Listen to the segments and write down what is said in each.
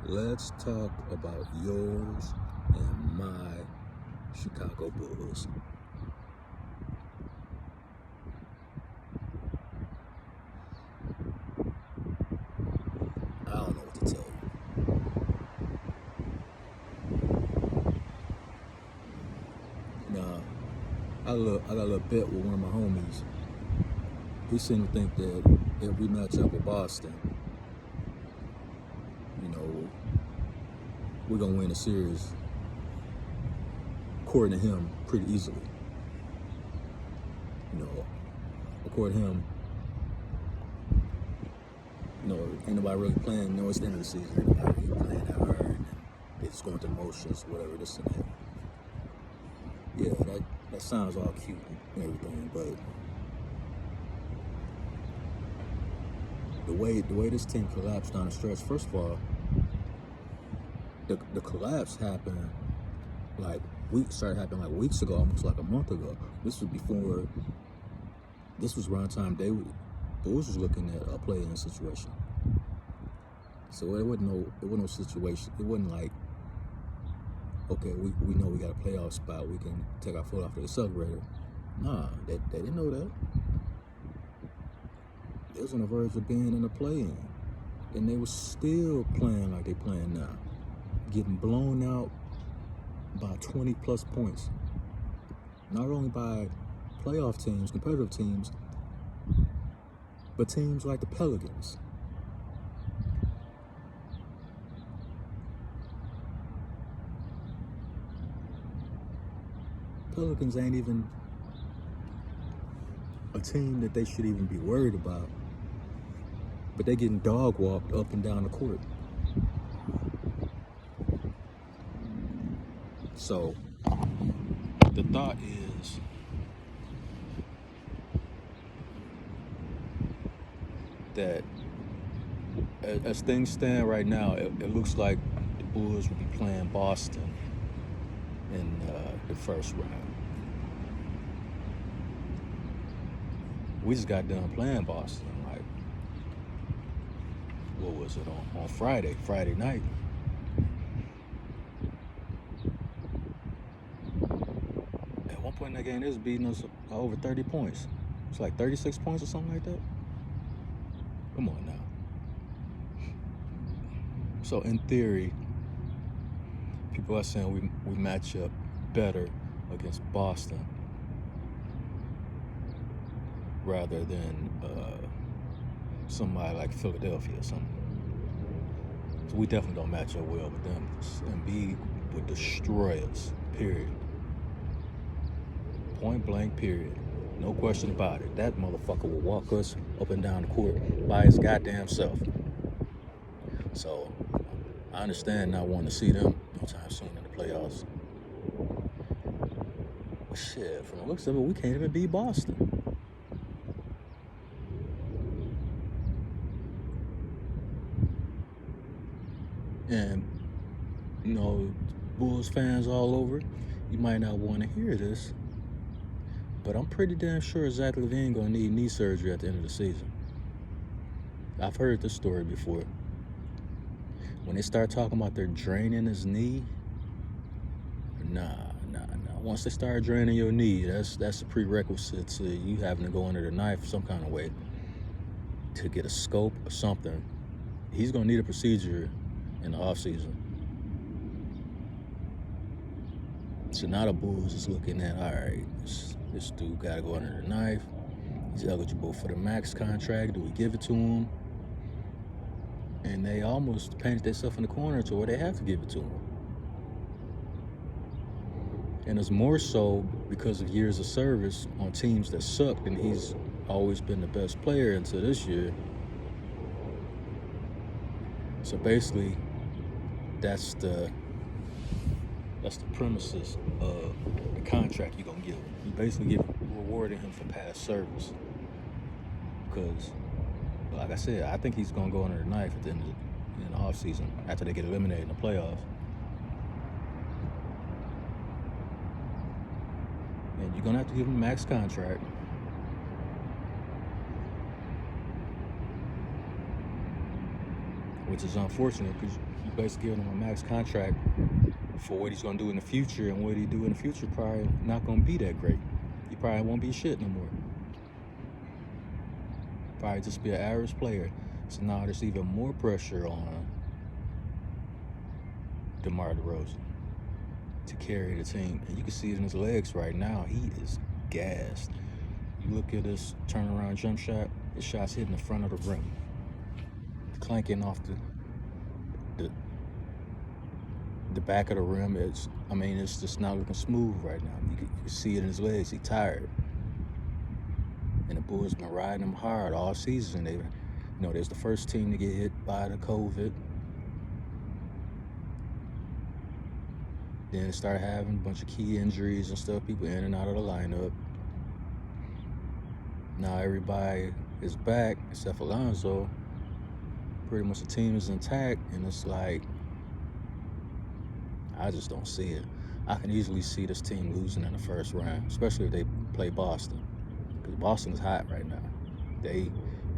Let's talk about yours and my Chicago Bulls. I don't know what to tell you. Now, I got a little bet with one of my homies. He seemed to think that if we match up with Boston, we're gonna win the series, according to him, pretty easily. According to him, ain't nobody really playing. It's the end of the season. Ain't nobody really playing that hard. And they just going through the motions, whatever, this and that. Yeah, that sounds all cute and everything, but the way this team collapsed down the stretch, first of all, the collapse happened started happening like weeks ago, almost like a month ago. This was around time Bulls was looking at a play-in situation. So it wasn't no situation. It wasn't like, okay, we know we got a playoff spot, we can take our foot off the accelerator. Nah, they didn't know that. They was on the verge of being in the play-in, and they were still playing like they playing now, getting blown out by 20 plus points. Not only by playoff teams, competitive teams, but teams like the Pelicans. Pelicans ain't even a team that they should even be worried about, but they getting dog walked up and down the court. So the thought is, that as things stand right now, it looks like the Bulls will be playing Boston in the first round. We just got done playing Boston, what was it, on Friday night. At one point in that game, they was beating us over 30 points. It's like 36 points or something like that. Come on now. So in theory, people are saying we match up better against Boston rather than somebody like Philadelphia or something. So we definitely don't match up well with them. Embiid would destroy us, period. Point blank, period. No question about it. That motherfucker will walk us up and down the court by his goddamn self. So I understand not wanting to see them no time soon in the playoffs. But shit, from the looks of it, we can't even beat Boston. And, Bulls fans all over, you might not want to hear this, but I'm pretty damn sure Zach LaVine gonna need knee surgery at the end of the season. I've heard this story before. When they start talking about they're draining his knee, nah. Once they start draining your knee, that's a prerequisite to you having to go under the knife some kind of way to get a scope or something. He's gonna need a procedure in the off season. So now the Bulls is looking at, all right, this dude got to go under the knife. He's eligible for the max contract. Do we give it to him? And they almost painted themselves in the corner to where they have to give it to him. And it's more so because of years of service on teams that sucked, and he's always been the best player until this year. So basically, that's the premises of the contract you're gonna give him. You basically rewarding him for past service. Because, like I said, I think he's gonna go under the knife at the end of the off season after they get eliminated in the playoffs. And you're gonna have to give him a max contract. which is unfortunate because you basically giving him a max contract for what he's going to do in the future, and what he do in the future probably not going to be that great. He probably won't be shit no more. Probably just be an average player. So now there's even more pressure on Demar DeRozan to carry the team. And you can see it in his legs right now. He is gassed. You look at his turnaround jump shot, his shot's hitting the front of the rim, clanking off the back of the rim. It's just not looking smooth right now. You can see it in his legs. He's tired. And the Bulls been riding him hard all season. There's the first team to get hit by the COVID. Then it started having a bunch of key injuries and stuff, people in and out of the lineup. Now everybody is back except for Lonzo. Pretty much the team is intact, and it's like, I just don't see it. I can easily see this team losing in the first round, especially if they play Boston. Because Boston is hot right now. They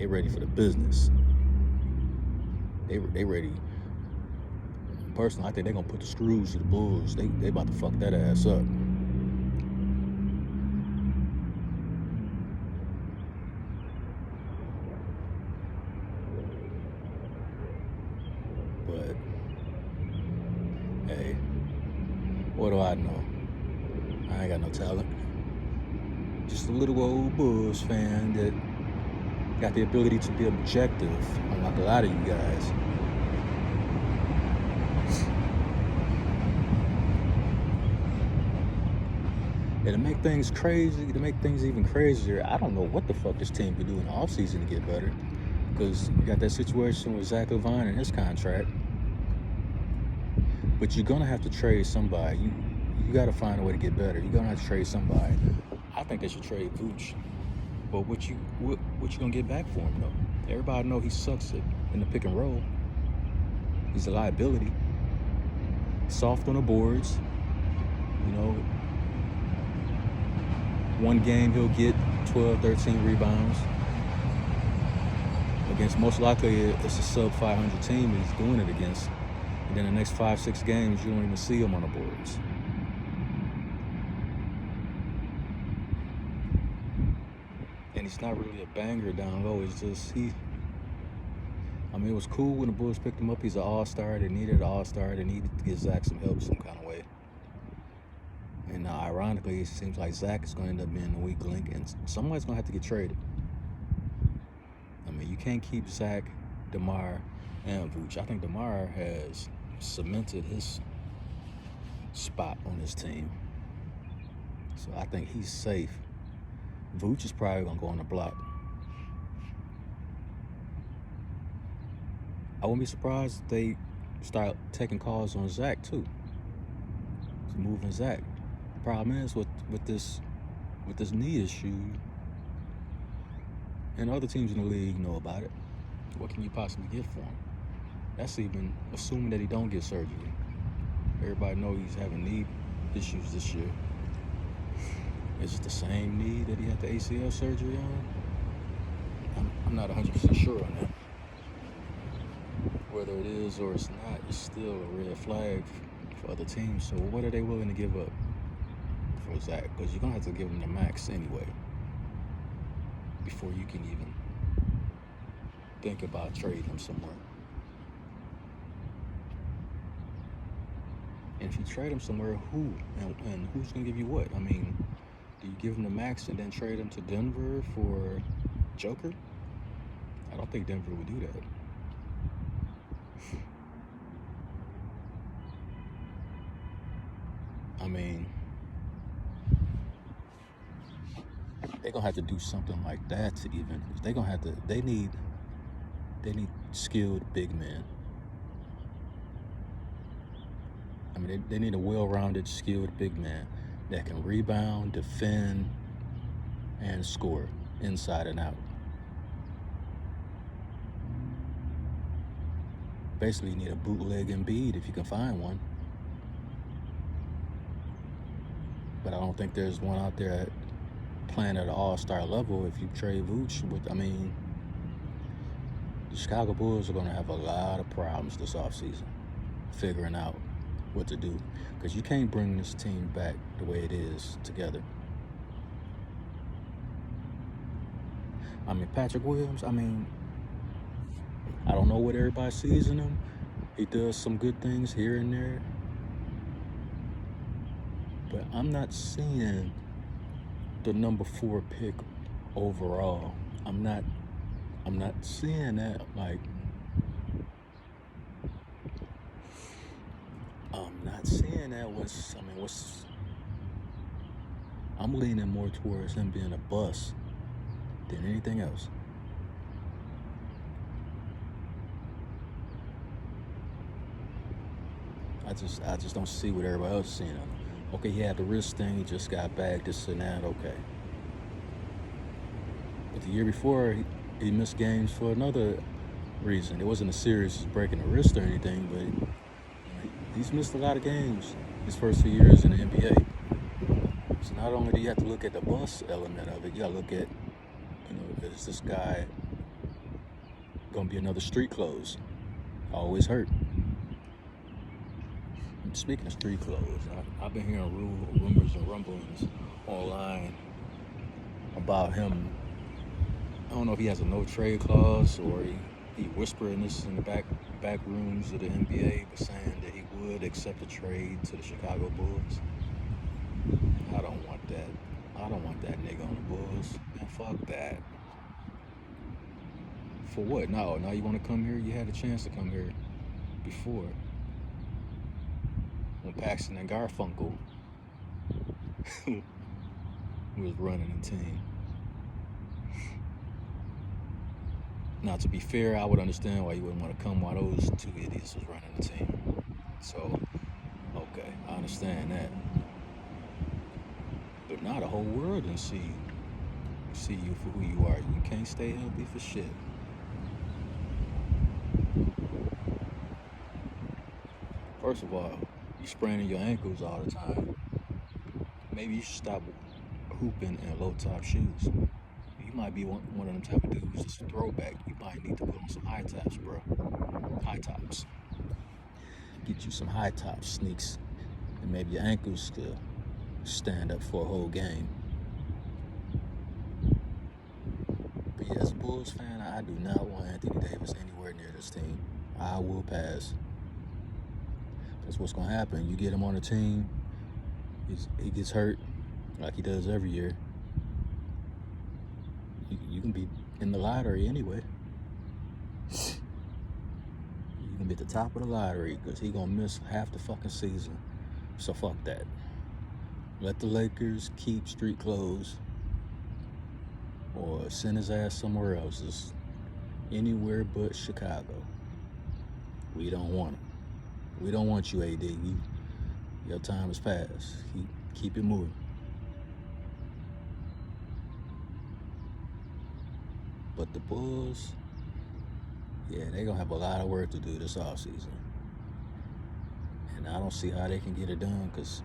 ready for the business. They ready. Personally, I think they're going to put the screws to the Bulls. They about to fuck that ass up. But, hey, what do I know? I ain't got no talent. Just a little old Bulls fan that got the ability to be objective, unlike a lot of you guys. And to make things crazy, to make things even crazier, I don't know what the fuck this team could do in the offseason to get better. Because you got that situation with Zach LaVine and his contract. But you're going to have to trade somebody. You got to find a way to get better. You're going to have to trade somebody. I think they should trade Vooch. But what you going to get back for him, though? Everybody know he sucks in the pick and roll. He's a liability. Soft on the boards. One game he'll get 12, 13 rebounds. Against most likely it's a sub 500 team he's doing it against. And then the next 5-6 games you don't even see him on the boards. And he's not really a banger down low. It's just it was cool when the Bulls picked him up. He's an all-star. They needed an all-star. They needed to give Zach some help some kind of way. And ironically, it seems like Zach is going to end up being the weak link, and somebody's going to have to get traded. You can't keep Zach, DeMar, and Vooch. I think DeMar has cemented his spot on this team. So I think he's safe. Vooch is probably going to go on the block. I wouldn't be surprised if they start taking calls on Zach, too. To moving Zach. The problem is with this knee issue, and other teams in the league know about it. What can you possibly get for him? That's even assuming that he don't get surgery. Everybody knows he's having knee issues this year. Is it the same knee that he had the ACL surgery on? I'm not 100% sure on that. Whether it is or it's not, it's still a red flag for other teams. So what are they willing to give up for Zach? Because you're going to have to give him the max anyway before you can even think about trading him somewhere. And if you trade him somewhere, who? And who's going to give you what? Do you give him the max and then trade him to Denver for Joker? I don't think Denver would do that. They're going to have to do something like that to even, they need skilled big men. They need a well-rounded, skilled big man that can rebound, defend, and score inside and out. Basically, you need a bootleg Embiid if you can find one. But I don't think there's one out there playing at an all-star level if you trade Vooch. The Chicago Bulls are going to have a lot of problems this offseason figuring out what to do, because you can't bring this team back the way it is together. I mean, Patrick Williams, I don't know what everybody sees in him. He does some good things here and there, but I'm not seeing the number 4 pick overall. I'm not seeing that. Like, I'm not seeing that. I'm leaning more towards him being a bust than anything else. I just don't see what everybody else is seeing. Okay, he had the wrist thing, he just got back, this and that, okay. But the year before, he missed games for another reason. It wasn't a serious breaking the wrist or anything, but he's missed a lot of games his first few years in the NBA. So not only do you have to look at the bust element of it, you gotta look at, is this guy gonna be another street clothes? Always hurt. And speaking of street clothes, I've been hearing rumors and rumblings online about him. I don't know if he has a no trade clause or he whispering this in the back rooms of the NBA, but saying that he would accept a trade to the Chicago Bulls. I don't want that. I don't want that nigga on the Bulls. Man, fuck that. For what? No, now you want to come here? You had a chance to come here before. When Paxton and Garfunkel was running the team. Now, to be fair, I would understand why you wouldn't want to come while those two idiots was running the team. So, okay, I understand that. But now the whole world didn't see you for who you are. You can't stay healthy for shit. First of all, you spraining your ankles all the time. Maybe you should stop hooping in low top shoes. You might be one of them type of dudes that's a throwback. You might need to put on some high tops, bro. High tops. Get you some high top sneaks, and maybe your ankles still stand up for a whole game. But yeah, as a Bulls fan, I do not want Anthony Davis anywhere near this team. I will pass. That's what's gonna happen. You get him on the team, he gets hurt like he does every year. You can be in the lottery anyway. You can be at the top of the lottery because he gonna miss half the fucking season. So fuck that. Let the Lakers keep street clothes or send his ass somewhere else. Just anywhere but Chicago. We don't want him. We don't want you, AD. Your time has passed. Keep it moving. But the Bulls, yeah, they're going to have a lot of work to do this offseason. And I don't see how they can get it done because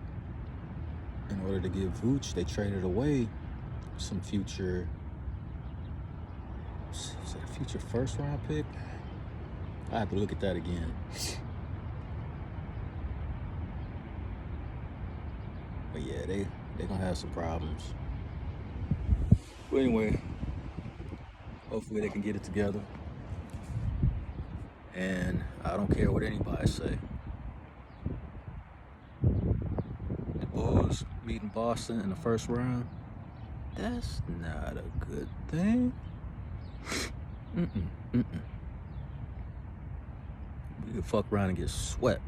in order to give Vooch, they traded away some future, is it a future first round pick? I have to look at that again. But yeah, they're going to have some problems. But anyway, hopefully they can get it together. And I don't care what anybody say. The Bulls beating Boston in the first round, that's not a good thing. We could fuck around and get swept.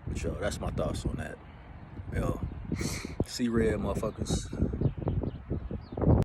But yo, that's my thoughts on that. Yo, see red, motherfuckers.